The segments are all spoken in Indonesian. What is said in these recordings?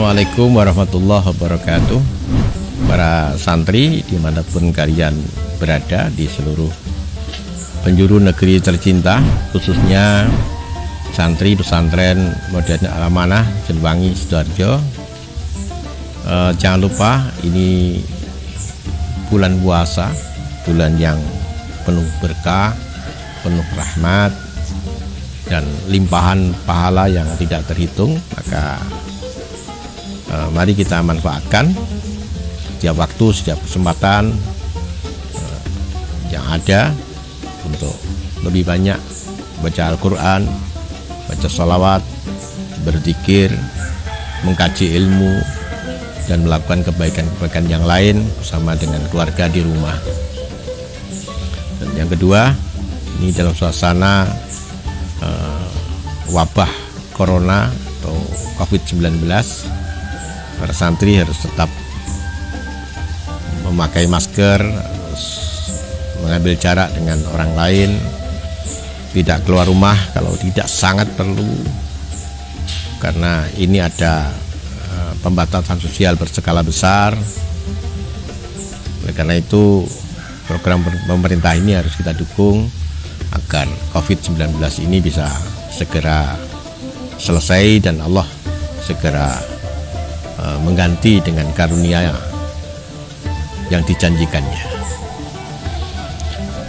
Assalamualaikum warahmatullahi wabarakatuh. Para santri dimanapun kalian berada di seluruh penjuru negeri tercinta, khususnya santri pesantren Modern Al-Amanah Jenewangi Sidoarjo. Jangan lupa ini bulan puasa, bulan yang penuh berkah, penuh rahmat dan limpahan pahala yang tidak terhitung. Maka mari kita manfaatkan setiap waktu, setiap kesempatan yang ada untuk lebih banyak baca Al-Quran, baca sholawat, berzikir, mengkaji ilmu, dan melakukan kebaikan-kebaikan yang lain bersama dengan keluarga di rumah. Dan yang kedua, ini dalam suasana wabah corona atau COVID-19, para santri harus tetap memakai masker, mengambil jarak dengan orang lain, tidak keluar rumah kalau tidak sangat perlu, karena ini ada pembatasan sosial berskala besar. Oleh karena itu, program pemerintah ini harus kita dukung agar COVID-19 ini bisa segera selesai dan Allah segera mengganti dengan karunia yang dijanjikannya.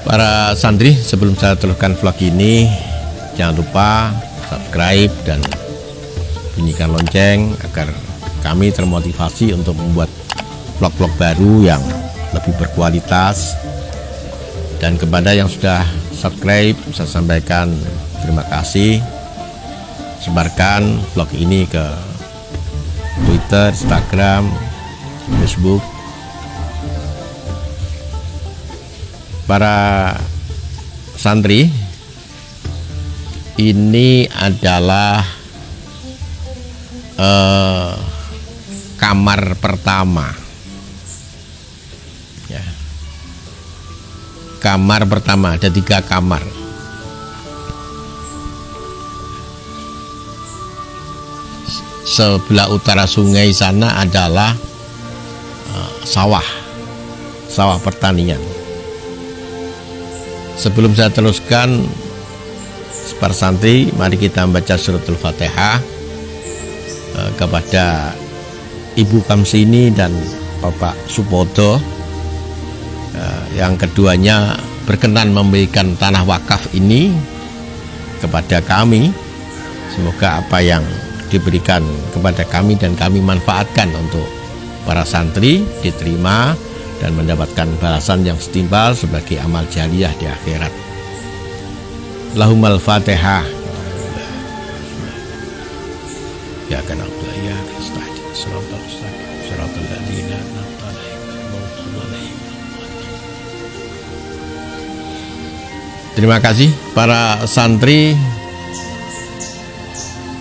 Para santri, sebelum saya teruskan vlog ini, jangan lupa subscribe dan bunyikan lonceng agar kami termotivasi untuk membuat vlog-vlog baru yang lebih berkualitas. Dan kepada yang sudah subscribe, saya sampaikan terima kasih. Sebarkan vlog ini ke Twitter, Instagram, Facebook. Para santri, ini adalah kamar pertama ya. Kamar pertama, ada 3 kamar. Sebelah utara sungai sana adalah sawah pertanian. Sebelum saya teruskan, para santri, mari kita membaca suratul Fatihah kepada Ibu Kamsini dan Bapak Supodo. Yang keduanya berkenan memberikan tanah wakaf ini kepada kami. Semoga apa yang diberikan kepada kami dan kami manfaatkan untuk para santri diterima dan mendapatkan balasan yang setimpal sebagai amal jariah di akhirat. Lahumul Fatihah. Ya kan Allah ya nasta'in siratal mustaqim siratal ladzina an'amta 'alaihim ghairil maghdubi 'alaihim waladdallin. Terima kasih para santri.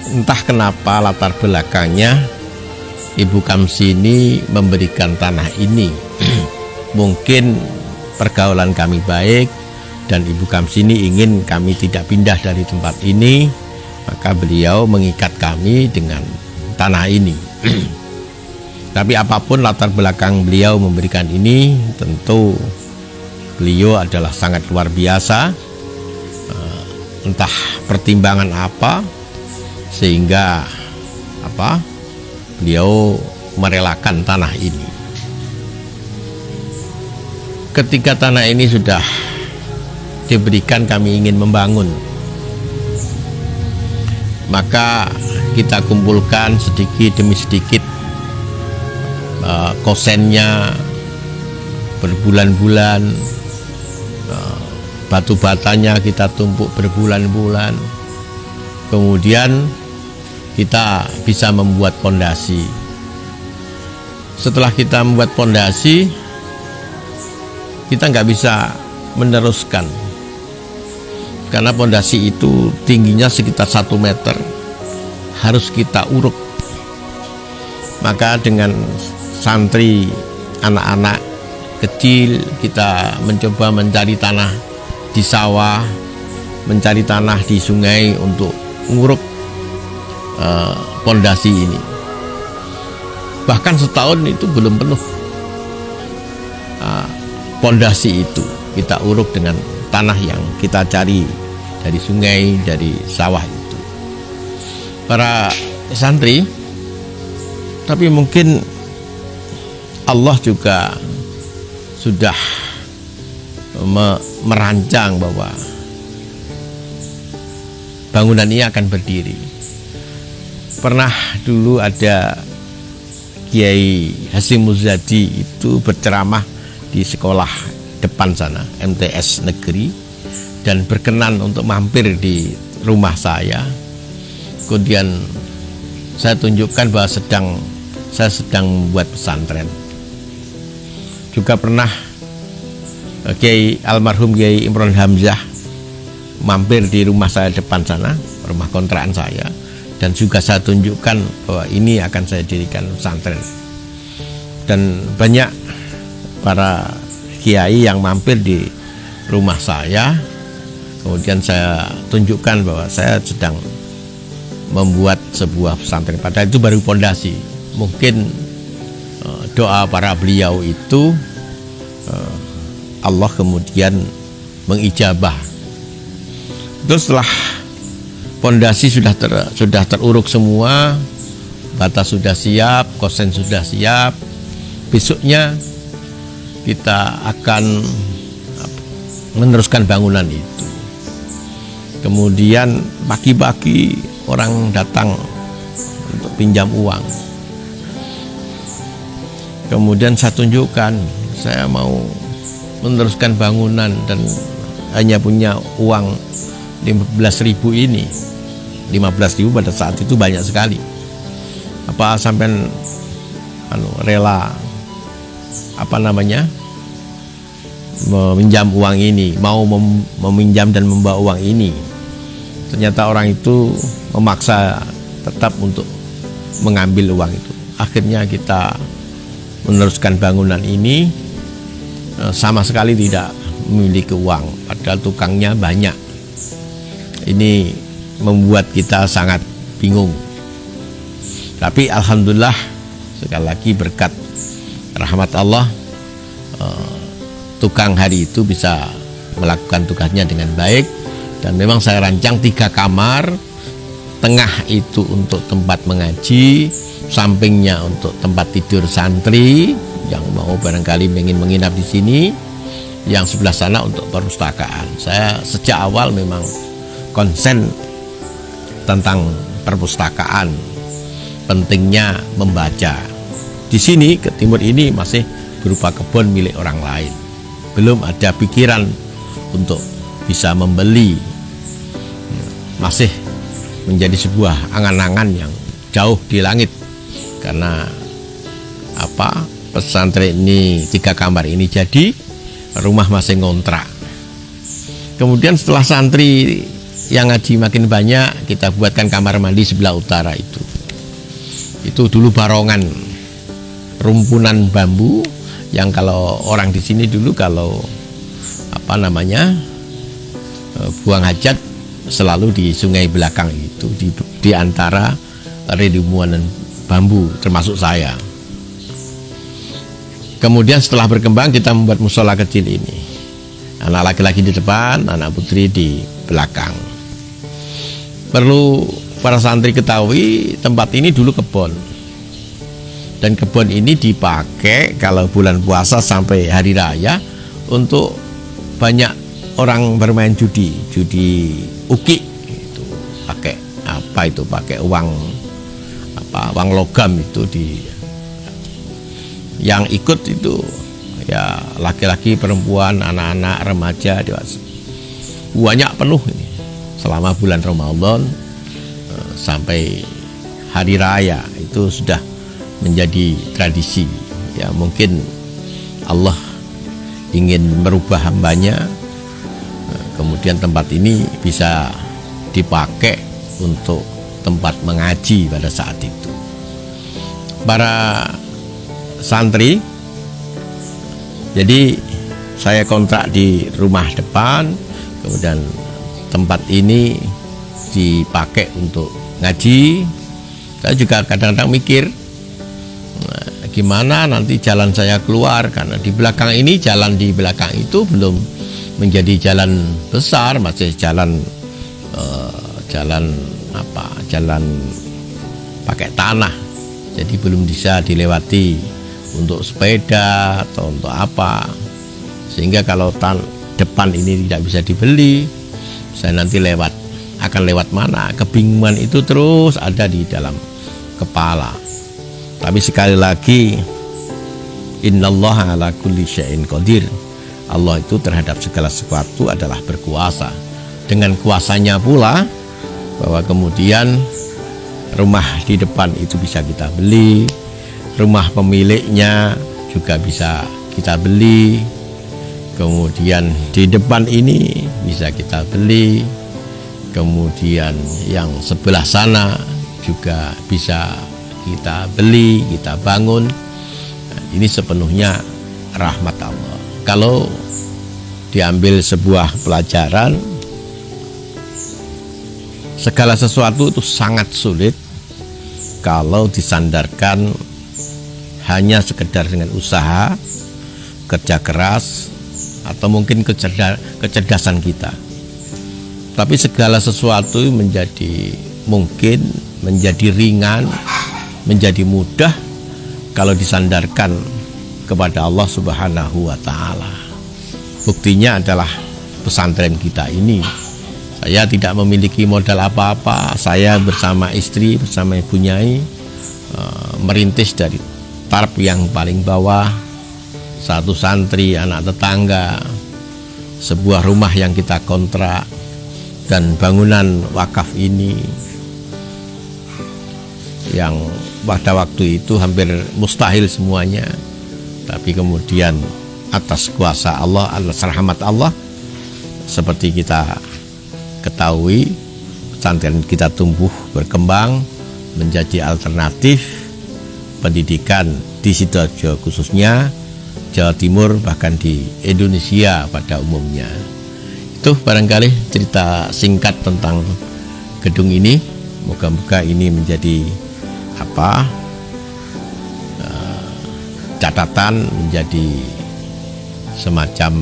Entah kenapa latar belakangnya Ibu Kamsini memberikan tanah ini. Mungkin pergaulan kami baik dan Ibu Kamsini ingin kami tidak pindah dari tempat ini, maka beliau mengikat kami dengan tanah ini. Tapi apapun latar belakang beliau memberikan ini, tentu beliau adalah sangat luar biasa. Entah pertimbangan apa sehingga beliau merelakan tanah ini. Ketika tanah ini sudah diberikan, kami ingin membangun, maka kita kumpulkan sedikit demi sedikit kosennya berbulan-bulan, batu batanya kita tumpuk berbulan-bulan, kemudian kita bisa membuat pondasi. Setelah kita membuat pondasi, kita nggak bisa meneruskan karena pondasi itu tingginya sekitar 1 meter, harus kita uruk. Maka dengan santri, anak-anak kecil, kita mencoba mencari tanah di sawah, mencari tanah di sungai untuk nguruk pondasi ini. Bahkan setahun itu belum penuh pondasi itu. Kita uruk dengan tanah yang kita cari dari sungai, dari sawah itu. Para santri, tapi mungkin Allah juga sudah merancang bahwa bangunan ini akan berdiri. Pernah dulu ada Kiai Hasyim Muzadi itu berceramah di sekolah depan sana, MTS Negeri, dan berkenan untuk mampir di rumah saya. Kemudian saya tunjukkan bahwa saya sedang membuat pesantren. Juga pernah Kiai almarhum Kiai Imron Hamzah mampir di rumah saya depan sana, rumah kontrakan saya, dan juga saya tunjukkan bahwa ini akan saya dirikan pesantren. Dan banyak para kiai yang mampir di rumah saya, kemudian saya tunjukkan bahwa saya sedang membuat sebuah pesantren. Padahal itu baru pondasi. Mungkin doa para beliau itu Allah kemudian mengijabah. Terus setelah pondasi sudah teruruk semua, batas sudah siap, kosen sudah siap, besoknya kita akan meneruskan bangunan itu. Kemudian pagi-pagi orang datang untuk pinjam uang. Kemudian saya tunjukkan, saya mau meneruskan bangunan dan hanya punya uang 15.000 ini. 15.000 pada saat itu banyak sekali. Apa sampean rela meminjam uang ini, mau meminjam dan membawa uang ini? Ternyata orang itu memaksa tetap untuk mengambil uang itu. Akhirnya kita meneruskan bangunan ini sama sekali tidak memiliki uang, padahal tukangnya banyak. Ini membuat kita sangat bingung. Tapi alhamdulillah, sekali lagi berkat rahmat Allah, tukang hari itu bisa melakukan tugasnya dengan baik. Dan memang saya rancang 3 kamar, tengah itu untuk tempat mengaji, sampingnya untuk tempat tidur santri yang mau barangkali ingin menginap di sini, yang sebelah sana untuk perpustakaan. Saya sejak awal memang konsen tentang perpustakaan, pentingnya membaca. Di sini ke timur ini masih berupa kebun milik orang lain, belum ada pikiran untuk bisa membeli, masih menjadi sebuah angan-angan yang jauh di langit. Karena pesantren ini 3 kamar ini jadi, rumah masih ngontrak. Kemudian setelah santri yang ngaji makin banyak, kita buatkan kamar mandi sebelah utara itu. Itu dulu barongan, rumpunan bambu yang kalau orang di sini dulu kalau buang hajat selalu di sungai belakang itu, di antara ribuan bambu termasuk saya. Kemudian setelah berkembang kita membuat musola kecil ini, anak laki-laki di depan, anak putri di belakang. Perlu para santri ketahui, tempat ini dulu kebun, dan kebun ini dipakai kalau bulan puasa sampai hari raya untuk banyak orang bermain judi uki itu. Pakai uang logam itu. Yang ikut itu ya laki-laki, perempuan, anak-anak, remaja, dewasa. Banyak penuh ini selama bulan Ramadan sampai hari raya. Itu sudah menjadi tradisi. Ya mungkin Allah ingin merubah hambanya, kemudian tempat ini bisa dipakai untuk tempat mengaji pada saat itu. Para santri, jadi saya kontrak di rumah depan, kemudian tempat ini dipakai untuk ngaji. Saya juga kadang-kadang mikir, bagaimana nanti jalan saya keluar, karena di belakang ini, jalan di belakang itu belum menjadi jalan besar, masih jalan jalan pakai tanah, jadi belum bisa dilewati untuk sepeda atau untuk apa, sehingga kalau depan ini tidak bisa dibeli, saya nanti akan lewat mana, kebingungan itu terus ada di dalam kepala. Tapi sekali lagi, innallaha ala kulli syai'in qadir. Allah itu terhadap segala sesuatu adalah berkuasa. Dengan kuasanya pula bahwa kemudian rumah di depan itu bisa kita beli, rumah pemiliknya juga bisa kita beli, kemudian di depan ini bisa kita beli, kemudian yang sebelah sana juga bisa kita beli, kita bangun. Nah, ini sepenuhnya rahmat Allah. Kalau diambil sebuah pelajaran, segala sesuatu itu sangat sulit kalau disandarkan hanya sekedar dengan usaha, kerja keras, atau mungkin kecerdasan kita. Tapi segala sesuatu menjadi mungkin, menjadi ringan, menjadi mudah kalau disandarkan kepada Allah Subhanahu wa Ta'ala. Buktinya adalah pesantren kita ini. Saya tidak memiliki modal apa-apa. Saya bersama istri, bersama Ibu Nyai, merintis dari taraf yang paling bawah, satu santri, anak tetangga, sebuah rumah yang kita kontrak, dan bangunan wakaf ini yang pada waktu itu hampir mustahil semuanya, tapi kemudian atas kuasa Allah, atas rahmat Allah, seperti kita ketahui, pesantren kita tumbuh berkembang menjadi alternatif pendidikan di Sidoarjo khususnya, Jawa Timur, bahkan di Indonesia pada umumnya. Itu barangkali cerita singkat tentang gedung ini. Moga-moga ini menjadi catatan, menjadi semacam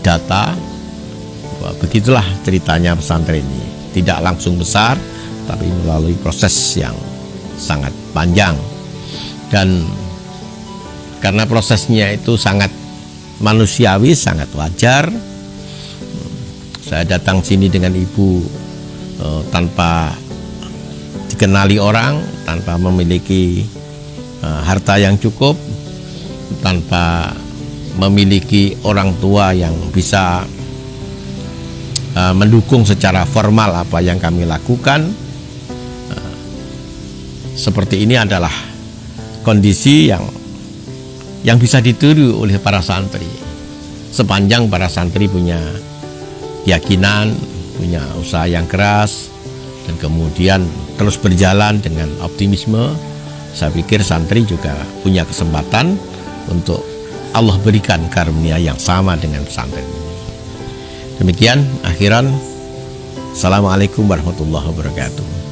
data bahwa begitulah ceritanya pesantren ini. Tidak langsung besar, tapi melalui proses yang sangat panjang, dan karena prosesnya itu sangat manusiawi, sangat wajar. Saya datang sini dengan ibu tanpa dikenali orang, tanpa memiliki harta yang cukup, tanpa memiliki orang tua yang bisa mendukung secara formal apa yang kami lakukan. Seperti ini adalah kondisi yang bisa ditiru oleh para santri, sepanjang para santri punya keyakinan, punya usaha yang keras, dan kemudian terus berjalan dengan optimisme. Saya pikir santri juga punya kesempatan untuk Allah berikan karunia yang sama dengan pesantren ini. Demikian akhiran. Assalamualaikum warahmatullahi wabarakatuh.